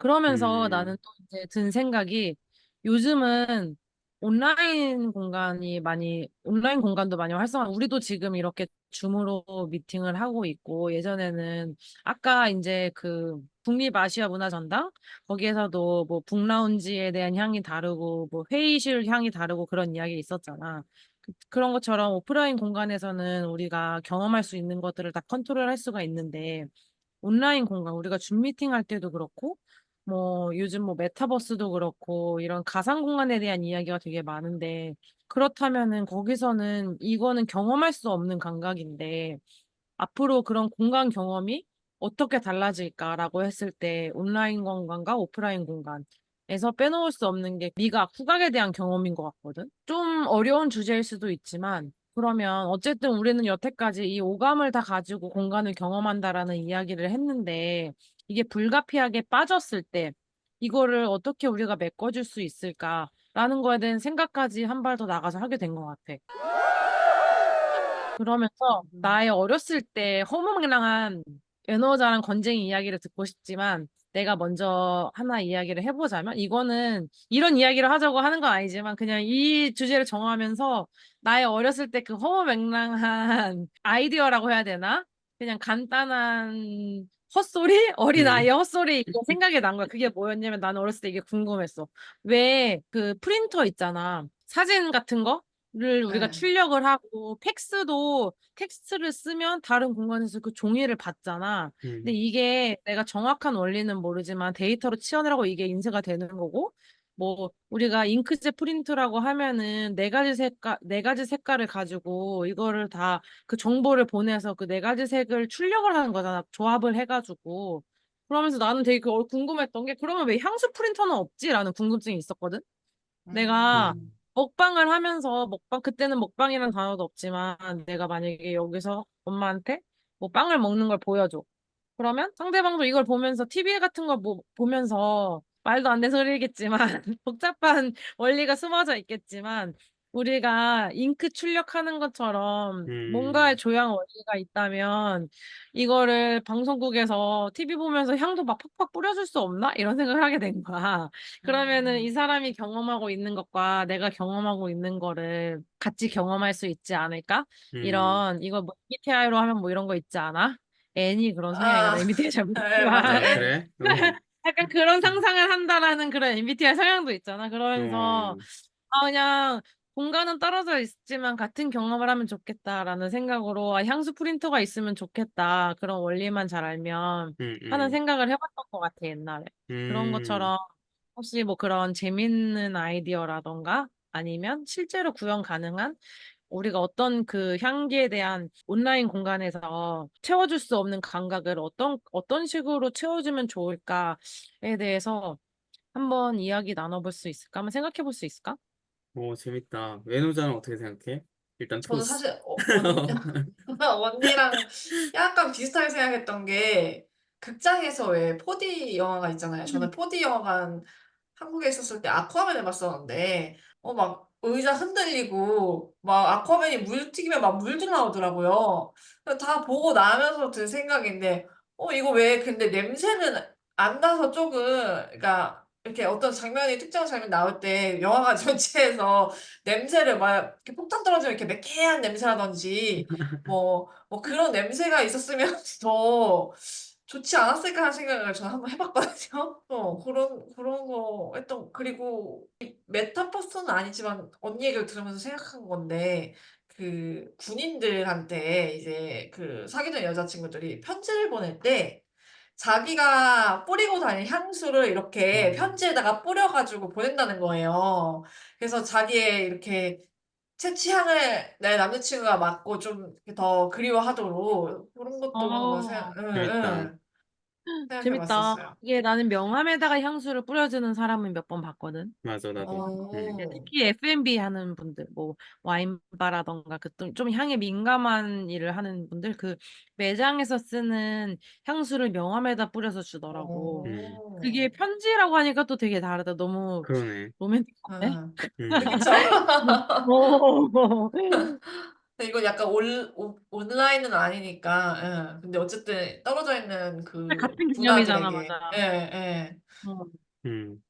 그러면서 나는 음, 또 이제 든 생각이 요즘은 온라인 공간도 많이 우리도 지금 이렇게 줌으로 미팅을 하고 있고, 예전에는 아까 이제 그 북미아시아 문화전당 거기에서도 뭐 북라운지에 대한 향이 다르고 뭐 회의실 향이 다르고 그런 이야기 있었잖아. 그런 것처럼 오프라인 공간에서는 우리가 경험할 수 있는 것들을 다 컨트롤할 수가 있는데, 온라인 공간, 우리가 줌 미팅 할 때도 그렇고, 뭐 요즘 뭐 메타버스도 그렇고, 이런 가상 공간에 대한 이야기가 되게 많은데, 그렇다면은 거기서는 이거는 경험할 수 없는 감각인데, 앞으로 그런 공간 경험이 어떻게 달라질까라고 했을 때 온라인 공간과 오프라인 공간에서 빼놓을 수 없는 게 미각, 후각에 대한 경험인 것 같거든. 좀 어려운 주제일 수도 있지만 그러면 어쨌든 우리는 여태까지 이 오감을 다 가지고 공간을 경험한다라는 이야기를 했는데 이게 불가피하게 빠졌을 때 이거를 어떻게 우리가 메꿔줄 수 있을까라는 거에 대한 생각까지 한 발 더 나가서 하게 된 것 같아. 그러면서 나의 어렸을 때 허무맹랑한 에너자랑 건쟁이 이야기를 듣고 싶지만 내가 먼저 하나 이야기를 해보자면 이거는 이런 이야기를 하자고 하는 건 아니지만 그냥 이 주제를 정하면서 나의 어렸을 때 그 허무맹랑한 아이디어라고 해야 되나? 그냥 간단한 헛소리? 음, 어린아이의 헛소리 이게 생각이 난 거야. 그게 뭐였냐면 나는 어렸을 때 이게 궁금했어. 왜 그 프린터 있잖아. 사진 같은 거? 를 우리가 네. 출력을 하고 팩스도 텍스트를 쓰면 다른 공간에서 그 종이를 받잖아. 근데 음, 이게 내가 정확한 원리는 모르지만 데이터로 치환하고 이게 인쇄가 되는 거고 뭐 우리가 잉크젯 프린트라고 하면은 네 가지 색깔을 가지고 이거를 다 그 정보를 보내서 그 네 가지 색을 출력을 하는 거잖아. 조합을 해가지고. 그러면서 나는 되게 궁금했던 게 그러면 왜 향수 프린터는 없지라는 궁금증이 있었거든. 내가 음, 먹방을 하면서 그때는 먹방이라는 단어도 없지만 내가 만약에 여기서 엄마한테 뭐 빵을 먹는 걸 보여줘. 그러면 상대방도 이걸 보면서 TV 같은 걸 보면서 말도 안 되는 소리겠지만 복잡한 원리가 숨어져 있겠지만 우리가 잉크 출력하는 것처럼 뭔가의 음, 조향 원리가 있다면 이거를 방송국에서 TV 보면서 향도 막 팍팍 뿌려줄 수 없나? 이런 생각을 하게 된 거야. 그러면은 이 음, 사람이 경험하고 있는 것과 내가 경험하고 있는 거를 같이 경험할 수 있지 않을까? 이거 뭐 MBTI로 하면 뭐 이런 거 있지 않아? N이 그런 성향인가? 아, 나 MBTI 잘 네, 모르지만 맞아. 그래? 약간 그런 상상을 한다라는 그런 MBTI 성향도 있잖아. 그러면서 어, 그냥 공간은 떨어져 있지만 같은 경험을 하면 좋겠다라는 생각으로 향수 프린터가 있으면 좋겠다. 그런 원리만 잘 알면 음, 하는 음, 생각을 해봤던 것 같아, 옛날에. 그런 음. 것처럼 혹시 뭐 그런 재밌는 아이디어라던가 아니면 실제로 구현 가능한 우리가 어떤 그 향기에 대한 온라인 공간에서 채워줄 수 없는 감각을 어떤 식으로 채워주면 좋을까에 대해서 한번 이야기 나눠볼 수 있을까? 한번 생각해 볼 수 있을까? 재밌다. 외노자는 어떻게 생각해? 일단 저도 토스. 사실 언니랑 약간 비슷하게 생각했던 게 극장에서 왜 4D 영화가 있잖아요. 저는 4D 영화관 한국에 있었을 때 아쿠아맨을 봤었는데 막 의자 흔들리고 막 아쿠아맨이 물 튀기면 막 물도 나오더라고요. 그래서 다 보고 나면서 든 생각인데 이거 왜 근데 냄새는 안 나서 조금 그러니까 이렇게 어떤 장면이 특정 장면 나올 때 영화관 전체에서 냄새를 막 이렇게 폭탄 떨어지면 이렇게 매캐한 냄새라든지 뭐 그런 냄새가 있었으면 더 좋지 않았을까 하는 생각을 저는 한번 해봤거든요. 그런 거 그리고 이 메타버스는 아니지만 언니 얘기를 들으면서 생각한 건데 그 군인들한테 이제 그 사귀던 여자친구들이 편지를 보낼 때 자기가 뿌리고 다니는 향수를 이렇게 음, 편지에다가 뿌려가지고 보낸다는 거예요. 그래서 자기의 이렇게 채취향을 내 남자친구가 맡고 좀 더 그리워하도록 그런 것도 한번 어, 응, 재밌다. 응, 생각해 재밌다. 봤었어요. 이게 나는 명함에다가 향수를 뿌려주는 사람은 몇 번 봤거든. 맞아, 나도. 어, 특히 F&B 하는 분들, 뭐 와인바라던가 그 좀 향에 민감한 일을 하는 분들, 그 매장에서 쓰는 향수를 명함에다 뿌려서 주더라고. 음, 그게 어, 편지라고 하니까 또 되게 다르다. 너무 그러네. 로맨틱한데? 응. 음, 그쵸? 오. 이건 약간 온라인은 아니니까, 예. 근데 어쨌든 떨어져 있는 그 같은 개념이잖아, 문화들에게, 예, 맞아. 예. 어. 음.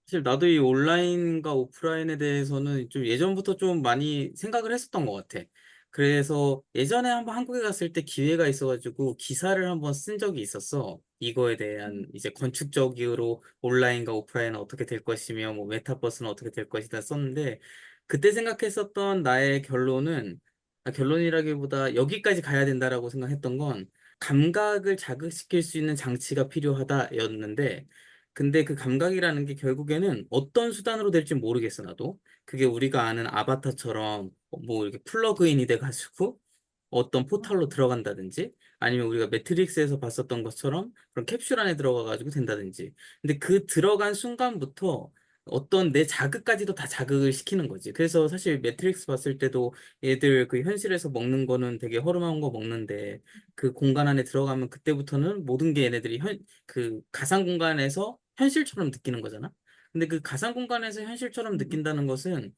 사실 나도 이 온라인과 오프라인에 대해서는 좀 예전부터 좀 많이 생각을 했었던 것 같아. 그래서 예전에 한번 한국에 갔을 때 기회가 있어가지고 기사를 한번 쓴 적이 있었어. 이거에 대한 이제 건축적으로 온라인과 오프라인은 어떻게 될 것이며 뭐 메타버스는 어떻게 될 것이다 썼는데 그때 생각했었던 나의 결론은 결론이라기보다 여기까지 가야 된다라고 생각했던 건 감각을 자극시킬 수 있는 장치가 필요하다였는데 근데 그 감각이라는 게 결국에는 어떤 수단으로 될지 모르겠어, 나도. 그게 우리가 아는 아바타처럼 뭐 이렇게 플러그인이 돼가지고 어떤 포탈로 들어간다든지 아니면 우리가 매트릭스에서 봤었던 것처럼 그런 캡슐 안에 들어가가지고 된다든지. 근데 그 들어간 순간부터 어떤 내 자극까지도 다 자극을 시키는 거지. 그래서 사실 매트릭스 봤을 때도 얘들 그 현실에서 먹는 거는 되게 허름한 거 먹는데 그 공간 안에 들어가면 그때부터는 모든 게 얘네들이 그 가상 공간에서 현실처럼 느끼는 거잖아. 근데 그 가상 공간에서 현실처럼 느낀다는 것은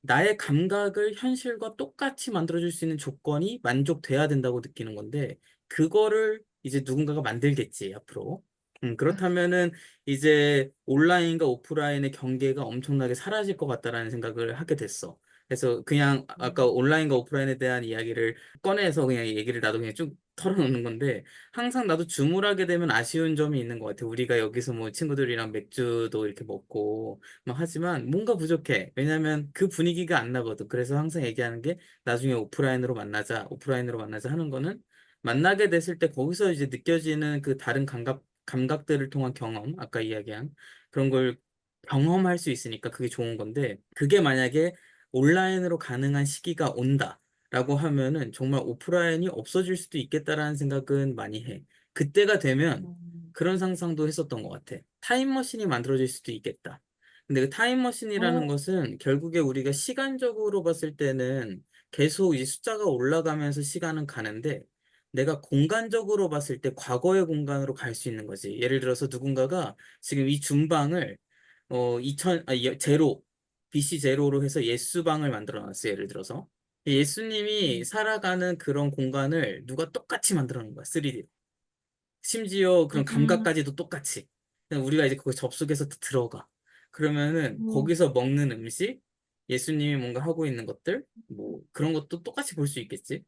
나의 감각을 현실과 똑같이 만들어줄 수 있는 조건이 만족돼야 된다고 느끼는 건데, 그거를 이제 누군가가 만들겠지, 앞으로. 그렇다면은 이제 온라인과 오프라인의 경계가 엄청나게 사라질 것 같다라는 생각을 하게 됐어. 그래서 그냥 아까 온라인과 오프라인에 대한 이야기를 꺼내서 그냥 얘기를 나도 그냥 쭉 털어놓는 건데, 항상 나도 주물하게 되면 아쉬운 점이 있는 것 같아. 우리가 여기서 뭐 친구들이랑 맥주도 이렇게 먹고, 막 하지만 뭔가 부족해. 왜냐면 그 분위기가 안 나거든. 그래서 항상 얘기하는 게 나중에 오프라인으로 만나자, 오프라인으로 만나자 하는 거는 만나게 됐을 때 거기서 이제 느껴지는 그 다른 감각들을 통한 경험, 아까 이야기한 그런 걸 경험할 수 있으니까 그게 좋은 건데 그게 만약에 온라인으로 가능한 시기가 온다라고 하면은 정말 오프라인이 없어질 수도 있겠다라는 생각은 많이 해. 그때가 되면 음. 그런 상상도 했었던 것 같아. 타임머신이 만들어질 수도 있겠다. 근데 그 타임머신이라는 어, 것은 결국에 우리가 시간적으로 봤을 때는 계속 이 숫자가 올라가면서 시간은 가는데 내가 공간적으로 봤을 때 과거의 공간으로 갈 수 있는 거지. 예를 들어서 누군가가 지금 이 준방을 2000 제로 BC 제로로 해서 예수방을 만들어 놨어요. 예를 들어서 예수님이 음. 살아가는 그런 공간을 누가 똑같이 만들어 놓은 거야. 3D. 심지어 그런 음. 감각까지도 똑같이. 그냥 우리가 이제 거기 접속해서 들어가. 그러면은 음. 거기서 먹는 음식, 예수님이 뭔가 하고 있는 것들, 뭐 그런 것도 똑같이 볼 수 있겠지.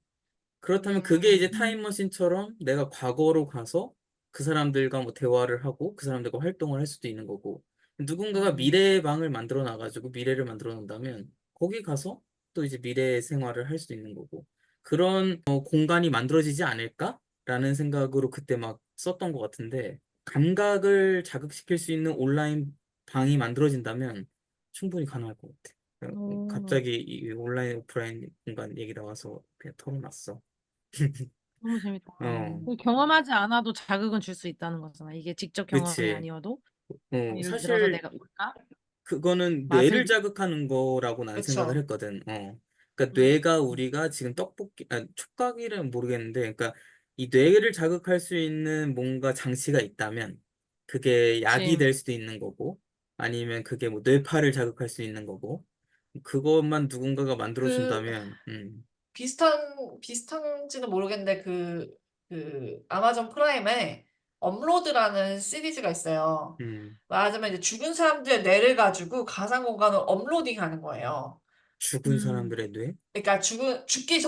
그렇다면 그게 이제 음. 타임머신처럼 내가 과거로 가서 그 사람들과 뭐 대화를 하고 그 사람들과 활동을 할 수도 있는 거고 누군가가 음. 미래의 방을 만들어 놔가지고 미래를 만들어 놓는다면 거기 가서 또 이제 미래의 생활을 할 수도 있는 거고 그런 공간이 만들어지지 않을까라는 생각으로 그때 막 썼던 것 같은데 감각을 자극시킬 수 있는 온라인 방이 만들어진다면 충분히 가능할 것 같아. 어, 갑자기 이 온라인 오프라인 공간 얘기 나와서 그냥 털어놨어. 너무 재밌다. 어, 경험하지 않아도 자극은 줄 수 있다는 거잖아. 이게 직접 경험이 그치. 아니어도. 예를 들어서 사실 내가 뭘까? 그거는 맛을 뇌를 느- 자극하는 거라고 난 생각을 그쵸. 했거든. 그러니까 음. 뇌가 우리가 지금 촉각이란 모르겠는데, 그러니까 이 뇌를 자극할 수 있는 뭔가 장치가 있다면, 그게 약이 그치. 될 수도 있는 거고, 아니면 그게 뭐 뇌파를 자극할 수 있는 거고, 그것만 누군가가 그 만들어준다면, 비슷한지는 모르겠는데 아마존 프라임에 업로드라는 시리즈가 있어요. 음, 말하자면 이제 죽은 사람들의 뇌를 가지고 가상 공간으로 업로딩 하는 거예요. 죽은 음. 사람들의 뇌? 그러니까 죽기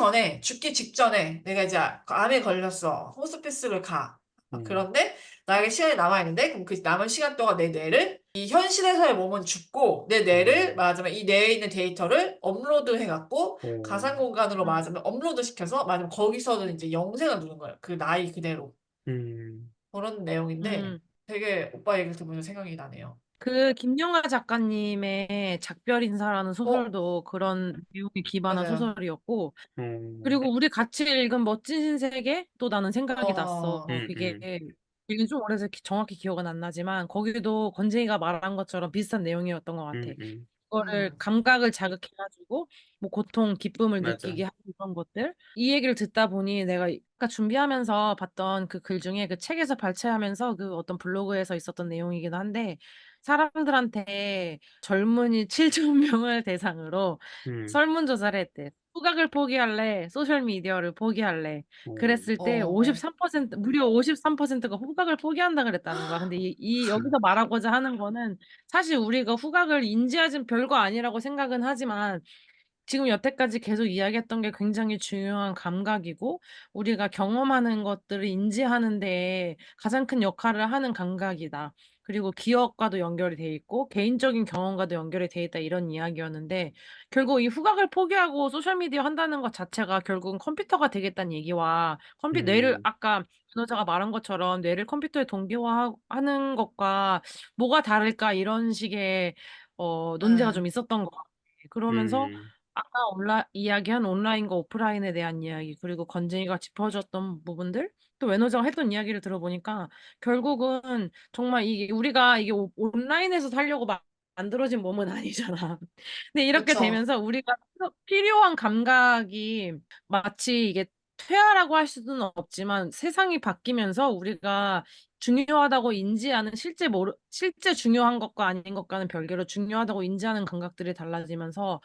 직전에 내가 이제 암에 걸렸어. 호스피스를 가. 음, 그런데 나에게 시간이 남아있는데, 그럼 그 남은 시간 동안 내 뇌를, 이 현실에서의 몸은 죽고, 내 뇌를 음, 말하자면 이 뇌에 있는 데이터를 업로드 해갖고, 가상 음, 공간으로 음. 말하자면 업로드 시켜서, 말하자면 거기서는 이제 영생을 누는 거예요. 그 나이 그대로. 음, 그런 내용인데, 음. 되게 오빠 얘기를 들으면서 생각이 나네요. 그 김영하 작가님의 작별인사라는 어, 소설도 그런 내용에 기반한 맞아요. 소설이었고, 음, 그리고 우리 같이 읽은 멋진 신세계 또 나는 생각이 났어. 어, 그게 음, 읽은 좀 오래돼서 정확히 기억은 안 나지만 거기도 건재이가 말한 것처럼 비슷한 내용이었던 것 같아. 음, 음, 그거를 감각을 자극해가지고 뭐 고통, 기쁨을 맞아. 느끼게 하는 그런 것들. 이 얘기를 듣다 보니 내가 아까 준비하면서 봤던 그 글 중에 그 책에서 발췌하면서 그 어떤 블로그에서 있었던 내용이기도 한데 사람들한테 젊은이 7천 명을 대상으로 음, 설문조사를 했대. 후각을 포기할래, 소셜 미디어를 포기할래. 그랬을 때 어, 53%, 무려 53%가 후각을 포기한다 그랬다는 거야. 근데 여기서 말하고자 하는 거는 사실 우리가 후각을 인지하진 별거 아니라고 생각은 하지만 지금 여태까지 계속 이야기했던 게 굉장히 중요한 감각이고 우리가 경험하는 것들을 인지하는 데 가장 큰 역할을 하는 감각이다. 그리고 기억과도 연결이 돼 있고 개인적인 경험과도 연결이 돼 있다 이런 이야기였는데 결국 이 후각을 포기하고 소셜미디어 한다는 것 자체가 결국은 컴퓨터가 되겠다는 얘기와 뇌를 음, 아까 변호사가 말한 것처럼 뇌를 컴퓨터에 동기화하는 것과 뭐가 다를까 이런 식의 논제가 좀 음, 있었던 것 같아요. 그러면서 음, 아까 이야기한 온라인과 오프라인에 대한 이야기, 그리고 건진이가 짚어줬던 부분들, 또 외노자가 했던 이야기를 들어보니까 결국은 정말 이게 우리가 이게 온라인에서 살려고 만들어진 몸은 아니잖아. 근데 이렇게 그쵸. 되면서 우리가 필요한 감각이 마치 이게 퇴화라고 할 수는 없지만 세상이 바뀌면서 우리가 중요하다고 인지하는 실제 중요한 것과 아닌 것과는 별개로 중요하다고 인지하는 감각들이 달라지면서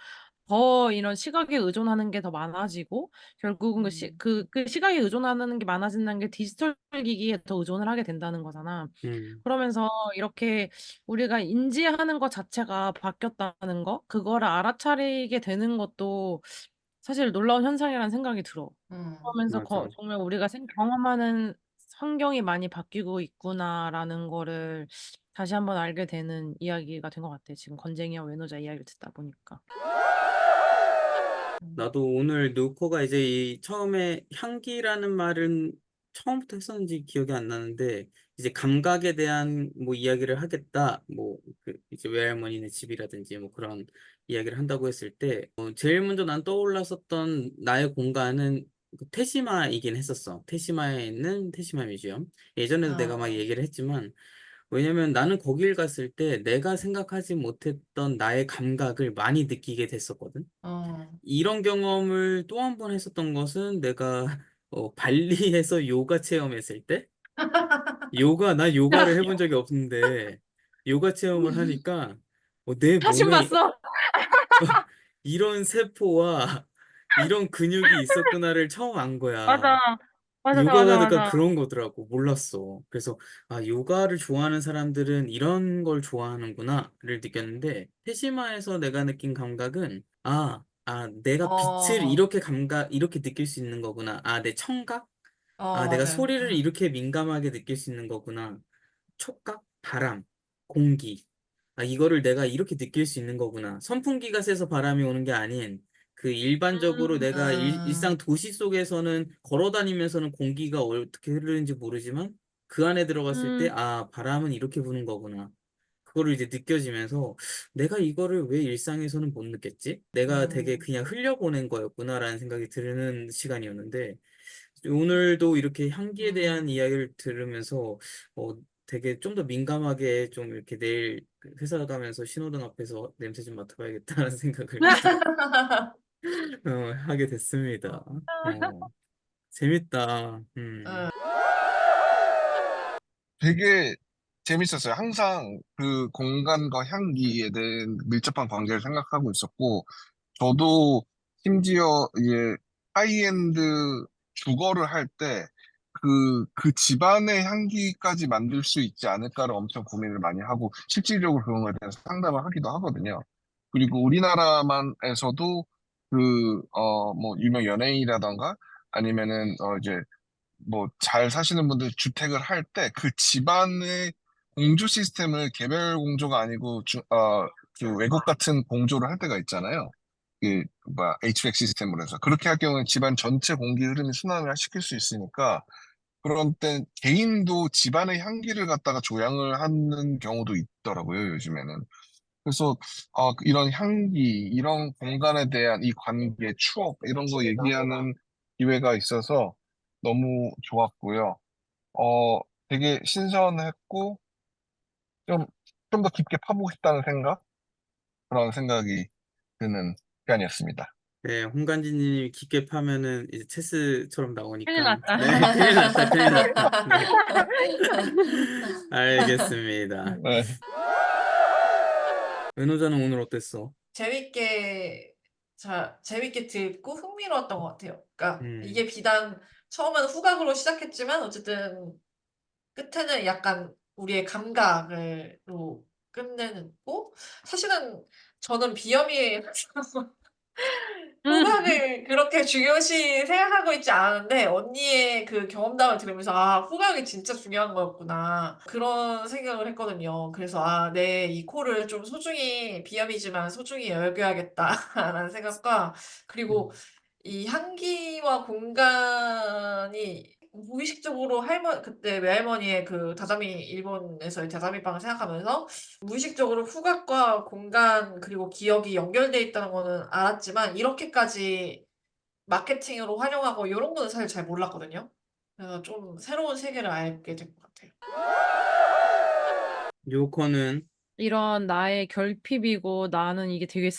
더 이런 시각에 의존하는 게 더 많아지고 결국은 음, 그 시각에 의존하는 게 많아진다는 게 디지털 기기에 더 의존을 하게 된다는 거잖아. 음, 그러면서 이렇게 우리가 인지하는 것 자체가 바뀌었다는 거, 그거를 알아차리게 되는 것도 사실 놀라운 현상이라는 생각이 들어. 음, 그러면서 맞아. 정말 우리가 경험하는 환경이 많이 바뀌고 있구나라는 거를 다시 한번 알게 되는 이야기가 된 것 같아. 지금 건쟁이와 외노자 이야기를 듣다 보니까. 음. 나도 오늘 누코가 이제 이 처음에 향기라는 말은 처음부터 했었는지 기억이 안 나는데 이제 감각에 대한 뭐 이야기를 하겠다 뭐 그 이제 외할머니네 집이라든지 뭐 그런 이야기를 한다고 했을 때 제일 먼저 난 떠올랐었던 나의 공간은 그 테시마이긴 했었어. 테시마에 있는 테시마 뮤지엄. 예전에도 내가 막 아, 얘기를 했지만 왜냐면 나는 거길 갔을 때 내가 생각하지 못했던 나의 감각을 많이 느끼게 됐었거든. 어. 이런 경험을 또 한 번 했었던 것은 내가 발리에서 요가 체험했을 때 나 요가를 해본 적이 없는데 요가 체험을 하니까 내 사진 몸에 봤어. 이런 세포와 이런 근육이 있었구나를 처음 안 거야. 맞아. 맞아, 맞아, 요가가 맞아. 그런 거더라고. 몰랐어. 그래서 요가를 좋아하는 사람들은 이런 걸 좋아하는구나를 느꼈는데 테시마에서 내가 느낀 감각은 내가 빛을 어, 이렇게 느낄 수 있는 거구나. 내 청각? 내가 맞아요. 소리를 이렇게 민감하게 느낄 수 있는 거구나. 촉각, 바람, 공기. 이거를 내가 이렇게 느낄 수 있는 거구나. 선풍기가 세서 바람이 오는 게 아닌 그 일반적으로 내가 일상 도시 속에서는 걸어 다니면서는 공기가 어떻게 흐르는지 모르지만 그 안에 들어갔을 때 음, 바람은 이렇게 부는 거구나. 그거를 이제 느껴지면서 내가 이거를 왜 일상에서는 못 느꼈지? 내가 되게 음, 그냥 흘려보낸 거였구나라는 생각이 드는 시간이었는데 오늘도 이렇게 향기에 대한 음. 이야기를 들으면서 어, 되게 좀 더 민감하게 좀 이렇게 내일 그 회사 가면서 신호등 앞에서 냄새 좀 맡아봐야겠다는 생각을 하게 됐습니다. 재밌다. 음, 되게 재밌었어요. 항상 그 공간과 향기에 대한 밀접한 관계를 생각하고 있었고, 저도 심지어 이제 하이엔드 주거를 할 때 그 집안의 향기까지 만들 수 있지 않을까를 엄청 고민을 많이 하고, 실질적으로 그런 거에 대해서 상담을 하기도 하거든요. 그리고 우리나라만에서도 뭐, 유명 연예인이라던가 아니면은, 이제 뭐 잘 사시는 분들 주택을 할 때 그 집안의 공조 시스템을 개별 공조가 아니고 그 외국 같은 공조를 할 때가 있잖아요. 그 HVAC 시스템으로 해서 그렇게 할 경우에 집안 전체 공기 흐름이 순환을 시킬 수 있으니까 그런 때 개인도 집안의 향기를 갖다가 조향을 하는 경우도 있더라고요, 요즘에는. 그래서 이런 향기, 이런 공간에 대한 이 관계, 추억 이런 거 얘기하는 기회가 있어서 너무 좋았고요. 어, 되게 신선했고 좀 좀 더 깊게 파보고 싶다는 생각 그런 생각이 드는 시간이었습니다. 네, 홍간지님 깊게 파면은 이제 체스처럼 큰일 나오니까 났다. 네, 큰일 났다, 큰일 났다. 네, 알겠습니다. 네. 은호자는 오늘 어땠어? 재밌게 재밌게 듣고 흥미로웠던 것 같아요. 그러니까 음, 이게 비단 처음에는 후각으로 시작했지만 어쨌든 끝에는 약간 우리의 감각으로 끝내는 거. 사실은 저는 비염이 후각을 그렇게 중요시 생각하고 있지 않았는데 언니의 그 경험담을 들으면서 아, 후각이 진짜 중요한 거였구나. 그런 생각을 했거든요. 그래서 아, 네, 이 코를 좀 소중히 비염이지만 소중히 여겨야겠다라는 생각과 그리고 음, 이 향기와 공간이 무의식적으로 그때 외할머니의 그 다다미, 일본에서의 다다미빵을 생각하면서 무의식적으로 후각과 공간 그리고 기억이 연결돼 있다는 거는 알았지만 이렇게까지 마케팅으로 활용하고 이런 거는 사실 잘 몰랐거든요. 그래서 좀 새로운 세계를 알게 된 것 같아요. 요거는, 이런 나의 결핍이고 나는 이게 되게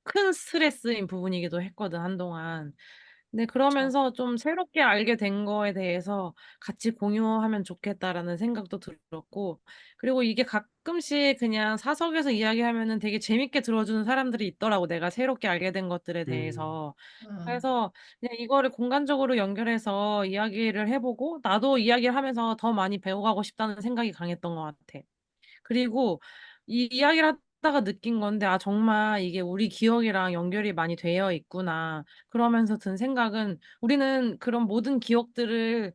큰 스트레스인 부분이기도 했거든, 한동안. 근데 그쵸? 그러면서 좀 새롭게 알게 된 거에 대해서 같이 공유하면 좋겠다라는 생각도 들었고, 그리고 이게 가끔씩 그냥 사석에서 이야기하면은 되게 재밌게 들어주는 사람들이 있더라고, 내가 새롭게 알게 된 것들에 음, 대해서. 음, 그래서 그냥 이거를 공간적으로 연결해서 이야기를 해보고, 나도 이야기를 하면서 더 많이 배워가고 싶다는 생각이 강했던 것 같아. 그리고 이 이야기를 하다가 느낀 건데, 아, 정말 이게 우리 기억이랑 연결이 많이 되어 있구나. 그러면서 든 생각은 우리는 그런 모든 기억들을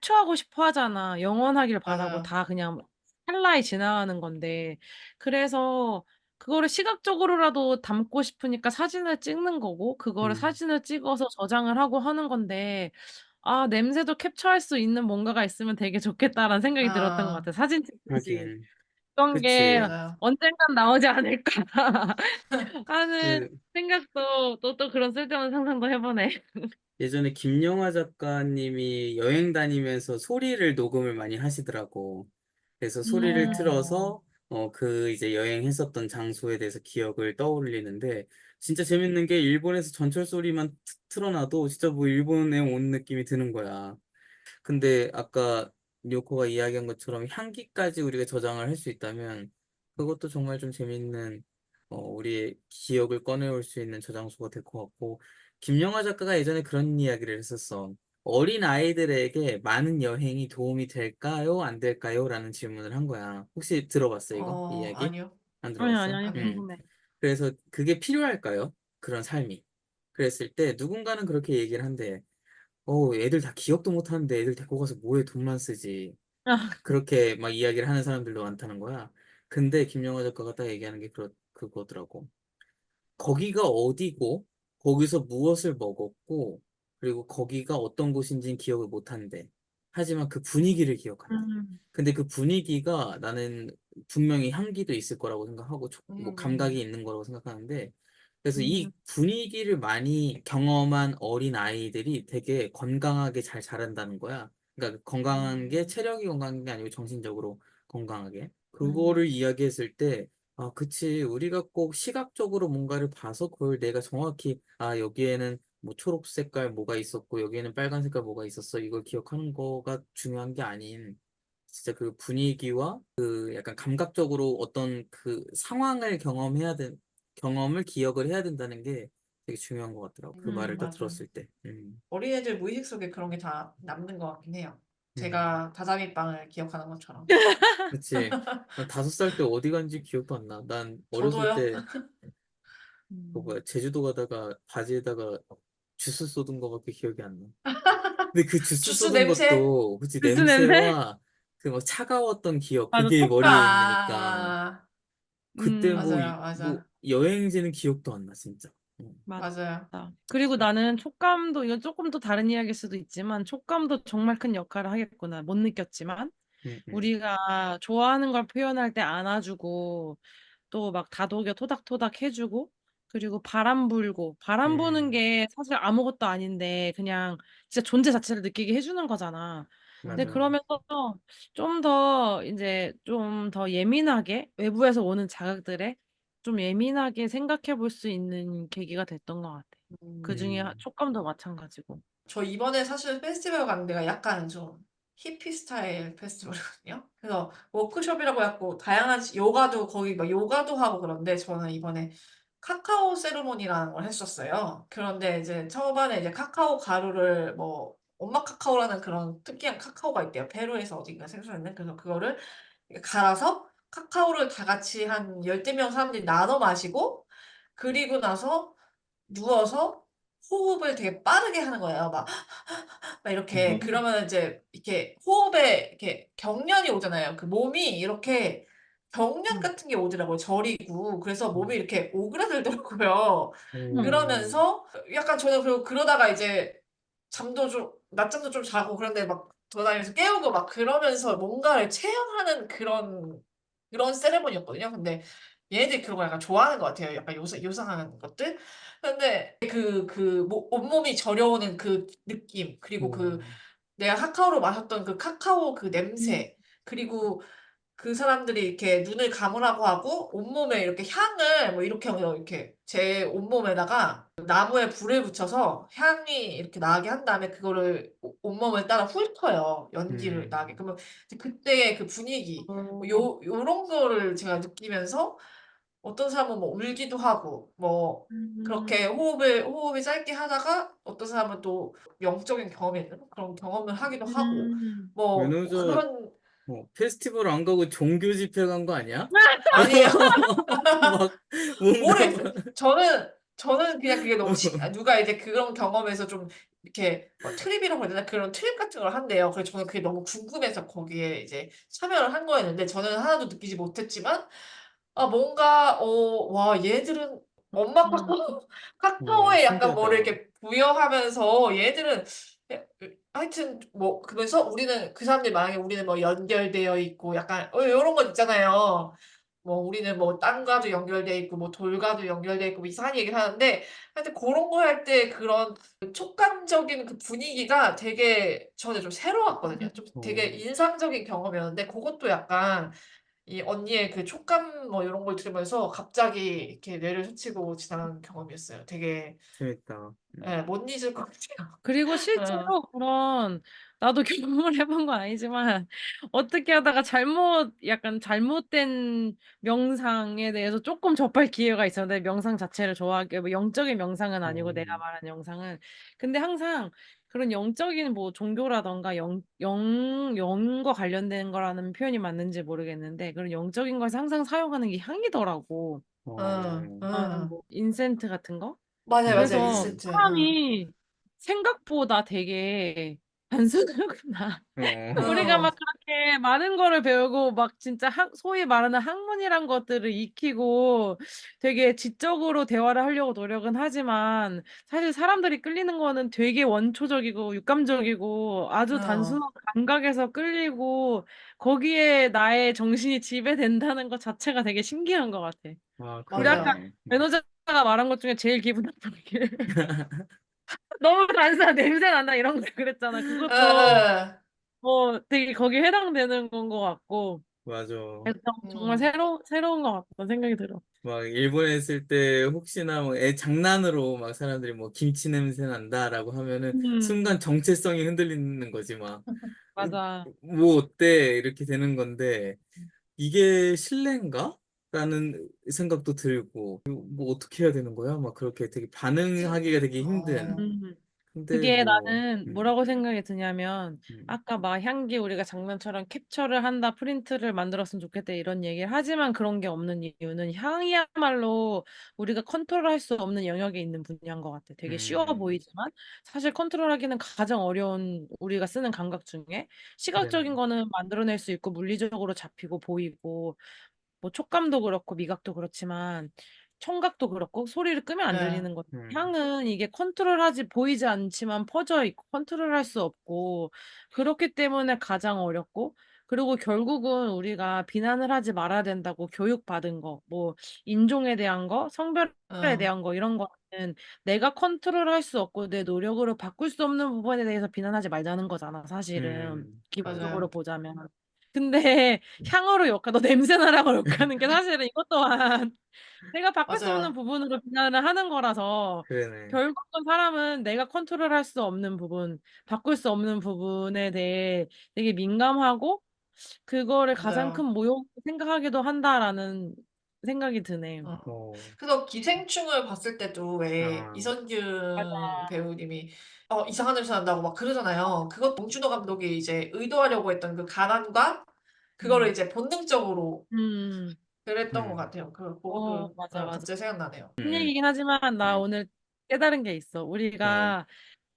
캡처하고 싶어 하잖아. 영원하길 바라고 맞아요. 다 그냥 찰나에 지나가는 건데. 그래서 그거를 시각적으로라도 담고 싶으니까 사진을 찍는 거고, 그거를 음, 사진을 찍어서 저장을 하고 하는 건데, 아, 냄새도 캡처할 수 있는 뭔가가 있으면 되게 좋겠다라는 생각이 들었던 것 아, 같아. 사진 찍듯이. 하긴, 그런 게 그치. 맞아요. 언젠간 나오지 않을까 하는 그, 생각도 또 그런 쓸데없는 상상도 해보네. 예전에 김영하 작가님이 여행 다니면서 소리를 녹음을 많이 하시더라고. 그래서 소리를 음, 어, 틀어서 그 이제 여행했었던 장소에 대해서 기억을 떠올리는데 진짜 재밌는 게 일본에서 전철 소리만 틀어놔도 진짜 뭐 일본에 온 느낌이 드는 거야. 근데 아까 료코가 이야기한 것처럼 향기까지 우리가 저장을 할 수 있다면 그것도 정말 좀 재밌는 우리의 기억을 꺼내올 수 있는 저장소가 될 것 같고 김영하 작가가 예전에 그런 이야기를 했었어. 어린 아이들에게 많은 여행이 도움이 될까요? 안 될까요? 라는 질문을 한 거야. 혹시 들어봤어, 이거? 이 이야기? 아니요. 안 아니, 들어봤어? 아니, 아니요. 궁금해. 그래서 그게 필요할까요? 그런 삶이. 그랬을 때 누군가는 그렇게 얘기를 한대. 애들 다 기억도 못 하는데 애들 데리고 가서 뭐해 돈만 쓰지. 아, 그렇게 막 이야기를 하는 사람들도 많다는 거야. 근데 김영하 작가가 딱 얘기하는 게 그거더라고. 거기가 어디고, 거기서 무엇을 먹었고, 그리고 거기가 어떤 곳인지는 기억을 못 한대. 하지만 그 분위기를 기억한대. 음, 근데 그 분위기가 나는 분명히 향기도 있을 거라고 생각하고, 뭐 감각이 음, 있는 거라고 생각하는데, 그래서 음, 이 분위기를 많이 경험한 어린 아이들이 되게 건강하게 잘 자란다는 거야. 그러니까 건강한 게 음, 체력이 건강한 게 아니고 정신적으로 건강하게. 음, 그거를 이야기했을 때 아, 그치. 우리가 꼭 시각적으로 뭔가를 봐서 그걸 내가 정확히, 아, 여기에는 뭐 초록 색깔 뭐가 있었고, 여기에는 빨간 색깔 뭐가 있었어. 이걸 기억하는 거가 중요한 게 아닌, 진짜 그 분위기와 그 약간 감각적으로 어떤 그 상황을 경험을 기억을 해야 된다는 게 되게 중요한 것 같더라고. 그 말을 딱 맞아요. 들었을 때. 어린애들 무의식 속에 그런 게 다 남는 것 같긴 해요. 음. 제가 다다미빵을 기억하는 것처럼. 그치. 난 5살 때 어디 간지 기억도 안 나. 난 어렸을 저도요. 때 그 음. 뭐야 제주도 가다가 바지에다가 주스 쏟은 거밖에 기억이 안 나. 근데 그 주스 주스 쏟은 냄새? 것도 그치 무슨 냄새? 냄새와 그 막 차가웠던 기억 맞아, 그게 머리에 촉감. 있으니까 아, 그때 맞아요, 뭐 맞아. 여행지는 기억도 안 나 진짜. 맞아. 맞아요. 그리고 진짜. 나는 촉감도, 이건 조금 더 다른 이야기일 수도 있지만, 촉감도 정말 큰 역할을 하겠구나. 못 느꼈지만. 음, 음, 우리가 좋아하는 걸 표현할 때 안아주고, 또 막 다독여 토닥토닥 해주고, 그리고 바람 부는 음, 게 사실 아무것도 아닌데 그냥 진짜 존재 자체를 느끼게 해주는 거잖아. 근데 맞아. 그러면서 좀 더 이제 좀 더 예민하게 외부에서 오는 자극들에 좀 예민하게 생각해 볼 수 있는 계기가 됐던 것 같아. 그중에 음, 촉감도 마찬가지고. 저 이번에 사실 페스티벌 간 데가 약간 좀 히피 스타일 페스티벌이거든요. 그래서 워크숍이라고 해갖고 다양한 요가도 거기 막 요가도 하고 그런데 저는 이번에 카카오 세르모니라는 걸 했었어요. 그런데 이제 초반에 이제 카카오 가루를 뭐 엄마 카카오라는 그런 특이한 카카오가 있대요. 페루에서 어딘가 생산했는. 그래서 그거를 갈아서 카카오를 다 같이 한 열댓 명 사람들이 나눠 마시고 그리고 나서 누워서 호흡을 되게 빠르게 하는 거예요. 막 이렇게 그러면 이제 이렇게 호흡에 이렇게 경련이 오잖아요. 그 몸이 이렇게 경련 같은 게 오더라고요. 저리고. 그래서 몸이 이렇게 오그라들더라고요. 그러면서 약간 저는 그리고 그러다가 이제 잠도 좀 낮잠도 좀 자고 그런데 막 돌아다니면서 깨우고 막 그러면서 뭔가를 체험하는 그런 세레모니였거든요. 근데 얘네들이 그런 거 약간 좋아하는 것 같아요. 약간 요상한 것들. 근데 온몸이 저려오는 그 느낌, 그리고 내가 카카오로 마셨던 그 카카오 그 냄새, 그리고 그 사람들이 이렇게 눈을 감으라고 하고 온몸에 이렇게 향을 뭐 이렇게 하면서 이렇게 제 온몸에다가 나무에 불을 붙여서 향이 이렇게 나게 한 다음에 그거를 온몸을 따라 훑어요. 연기를 나게. 그러면 이제 그때의 그 분위기, 뭐 요런 거를 제가 느끼면서 어떤 사람은 뭐 울기도 하고 뭐 그렇게 호흡이 짧게 하다가 어떤 사람은 또 영적인 경험이 있는 그런 경험을 하기도 하고 뭐 윤호저 그런 페스티벌 안 가고 종교 집회 간 거 아니야? 아니에요. 막 뭔가 모르겠어요. 저는 그냥 그게 너무 누가 이제 그런 경험에서 좀 이렇게 뭐 트립이라고 해야 되나 그런 트립 같은 걸 한대요. 그래서 저는 그게 너무 궁금해서 거기에 이제 참여를 한 거였는데 저는 하나도 느끼지 못했지만 아 뭔가 와 얘들은 엄마 카카오에 약간 신기하다. 뭐를 이렇게 부여하면서 얘들은 하여튼 뭐 그러면서 우리는 그 사람들이 말하기에 우리는 뭐 연결되어 있고 약간 요런 거 있잖아요. 뭐 우리는 뭐 땅과도 연결돼 있고 뭐 돌과도 연결돼 있고 뭐 이상한 얘기를 하는데 하여튼 고런 거 할 때 그런 그 촉감적인 그 분위기가 되게 저는 좀 새로웠거든요. 좀 되게 어, 인상적인 경험이었는데 고것도 약간 이 언니의 그 촉감 뭐 요런 걸 들으면서 갑자기 이렇게 뇌를 스치고 지나간 경험이었어요. 되게 재밌다. 예 못 잊을 것 같아요. 그리고 어. 실제로 그런 나도 경험을 해본 건 아니지만 어떻게 하다가 약간 잘못된 명상에 대해서 조금 접할 기회가 있었는데 명상 자체를 좋아하게 뭐 영적인 명상은 아니고 내가 어, 말한 영상은 근데 항상 그런 영적인 뭐 종교라던가 영과 관련된 거라는 표현이 맞는지 모르겠는데 그런 영적인 것을 항상 사용하는 게 향이더라고. 응, 뭐 인센트 같은 거? 맞아요, 맞아요. 그래서 인센트. 응. 사람이 생각보다 되게 단순하구나. 우리가 응. 막 그렇게 많은 거를 배우고 막 진짜 소위 말하는 학문이란 것들을 익히고 되게 지적으로 대화를 하려고 노력은 하지만 사실 사람들이 끌리는 거는 되게 원초적이고 육감적이고 아주 응. 단순한 감각에서 끌리고 거기에 나의 정신이 지배된다는 것 자체가 되게 신기한 것 같아. 우리 아까 맞아요. 그러네. 매너자가 말한 것 중에 제일 기분 나쁜 게 너무 단순한 냄새 난다 이런 거 그랬잖아. 응, 그것도 응. 되게 거기에 해당되는 건 것 같고 맞아. 그래서 정말 응. 새로운 것 같다는 생각이 들어. 막 일본에 있을 때 혹시나 뭐 애 장난으로 막 사람들이 뭐 김치 냄새 난다라고 하면은 음, 순간 정체성이 흔들리는 거지 막. 맞아. 뭐 어때? 이렇게 되는 건데 이게 실례인가? 라는 생각도 들고 뭐 어떻게 해야 되는 거야? 막 그렇게 되게 반응하기가 되게 힘든. 음. 근데 그게 뭐 나는 뭐라고 생각이 드냐면 아까 막 향기 우리가 장난처럼 캡처를 한다 프린트를 만들었으면 좋겠다 이런 얘기를 하지만 그런 게 없는 이유는 향이야말로 우리가 컨트롤할 수 없는 영역에 있는 분야인 것 같아. 되게 쉬워 음, 보이지만 사실 컨트롤하기는 가장 어려운 우리가 쓰는 감각 중에 그래. 시각적인 거는 만들어낼 수 있고 물리적으로 잡히고 보이고 뭐 촉감도 그렇고 미각도 그렇지만 청각도 그렇고 소리를 끄면 안 네. 들리는 거. 음, 향은 이게 컨트롤하지 보이지 않지만 퍼져 있고 컨트롤할 수 없고 그렇기 때문에 가장 어렵고 그리고 결국은 우리가 비난을 하지 말아야 된다고 교육받은 거, 뭐 인종에 대한 거, 성별에 응. 대한 거 이런 거는 내가 컨트롤할 수 없고 내 노력으로 바꿀 수 없는 부분에 대해서 비난하지 말자는 거잖아, 사실은 맞아. 기본적으로 맞아요. 보자면. 근데 향으로 욕하, 너 냄새 나라고 욕하는 게 사실은 이것 또한 내가 바꿀 수 없는 맞아요. 부분으로 비난을 하는 거라서 그러네. 결국은 사람은 내가 컨트롤할 수 없는 부분, 바꿀 수 없는 부분에 대해 되게 민감하고 그거를 가장 큰 맞아요. 모욕으로 생각하기도 한다라는 생각이 드네. 어. 어, 그래서 기생충을 봤을 때도 왜 아, 이선균 배우님이 이상한 냄새 난다고 막 그러잖아요. 그것 봉준호 감독이 이제 의도하려고 했던 그 가난과 그거를 음, 이제 본능적으로 음, 그랬던 것 음, 같아요. 그것도 맞아, 맞아. 갑자기 생각나네요. 한 음, 얘기긴 하지만 나 음, 오늘 깨달은 게 있어. 어, 우리가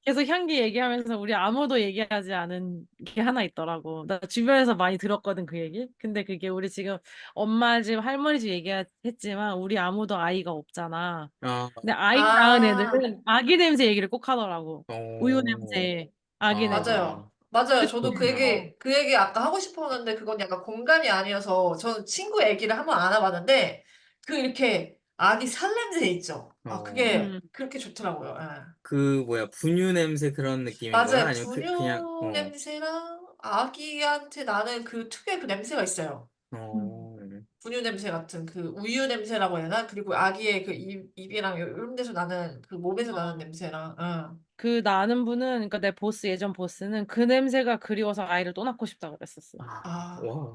계속 향기 얘기하면서 우리 아무도 얘기하지 않은 게 하나 있더라고. 나 주변에서 많이 들었거든, 그 얘기. 근데 그게 우리 지금 엄마 집, 할머니 집 얘기했지만 우리 아무도 아이가 없잖아. 아, 근데 아이 낳은 아, 애들은 아기 냄새 얘기를 꼭 하더라고. 우유 어, 냄새, 아기 냄새. 아, 맞아요. 맞아요. 그치? 저도 그렇구나. 그 얘기 아까 하고 싶었는데 그건 약간 공감이 아니어서 저는 친구 얘기를 한번 안아봤는데 그 이렇게 아기 살냄새 있죠. 어, 그게 음, 그렇게 좋더라고요. 예. 그 뭐야 분유 냄새 그런 느낌인 거야? 맞아요. 아니면 그냥 분유 냄새랑 아기한테 나는 그 특유의 그 냄새가 있어요. 음. 어, 분유 냄새 같은 그 우유 냄새라고 해야 되나? 그리고 아기의 그 입이랑 이런 데서 나는 그 몸에서 나는 어. 냄새랑 응. 그 나는 분은, 그러니까 내 보스, 예전 보스는 그 냄새가 그리워서 아이를 또 낳고 싶다 그랬었어. 아, 아, 와,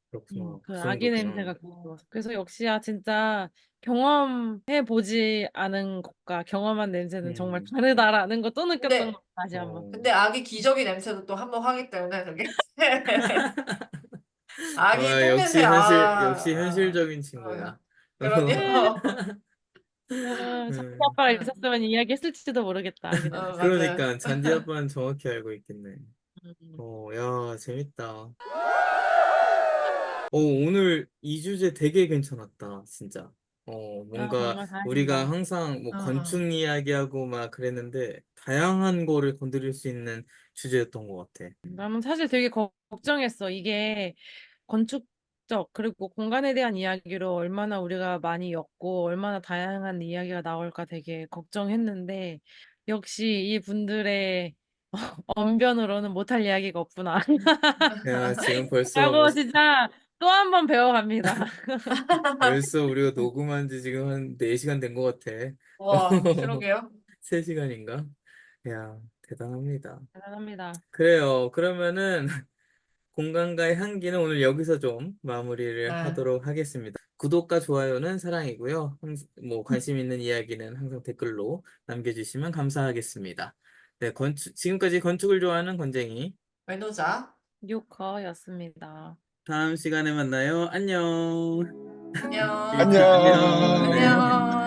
그렇구나. 그 그 아기 정도구나. 냄새가 그리워서. 그래서 역시 진짜 경험해 보지 않은 것과 경험한 냄새는 정말 음, 다르다라는 거 또 느꼈던 거 근데 다시 한번. 어, 근데 아기 기저귀 냄새도 또 한 번 하기 때문에 그게 아기 와, 똥냄새 역시 아, 현실적인 어, 친구야. 그럼요. 잔디 음, 아빠가 응, 있었으면 이야기했을지도 모르겠다, 아기 냄새. 맞아요. 그러니까 잔디 아빠는 정확히 알고 있겠네. 음. 야, 재밌다. 오늘 이 주제 되게 괜찮았다, 진짜. 뭔가 정말 우리가 다행이다. 항상 뭐 응, 건축 이야기하고 막 그랬는데 다양한 거를 건드릴 수 있는 주제였던 것 같아. 나는 사실 되게 걱정했어. 이게 건축적 그리고 공간에 대한 이야기로 얼마나 우리가 많이 엮고 얼마나 다양한 이야기가 나올까 되게 걱정했는데 역시 이 분들의 언변으로는 못할 이야기가 없구나. 야, 지금 라고 진짜 또 한 번 배워갑니다. 벌써 우리가 녹음한 지 지금 한 4시간 된 것 같아. 와, 그러게요. 3시간인가? 야, 대단합니다. 대단합니다. 그래요. 그러면은 공간과의 향기는 오늘 여기서 좀 마무리를 네. 하도록 하겠습니다. 구독과 좋아요는 사랑이고요. 뭐 관심 있는 이야기는 항상 댓글로 남겨주시면 감사하겠습니다. 네, 지금까지 건축을 좋아하는 건쟁이. 외노자. 뉴커였습니다. 다음 시간에 만나요. 안녕. 안녕. 일차 안녕. 안녕. 네. 안녕.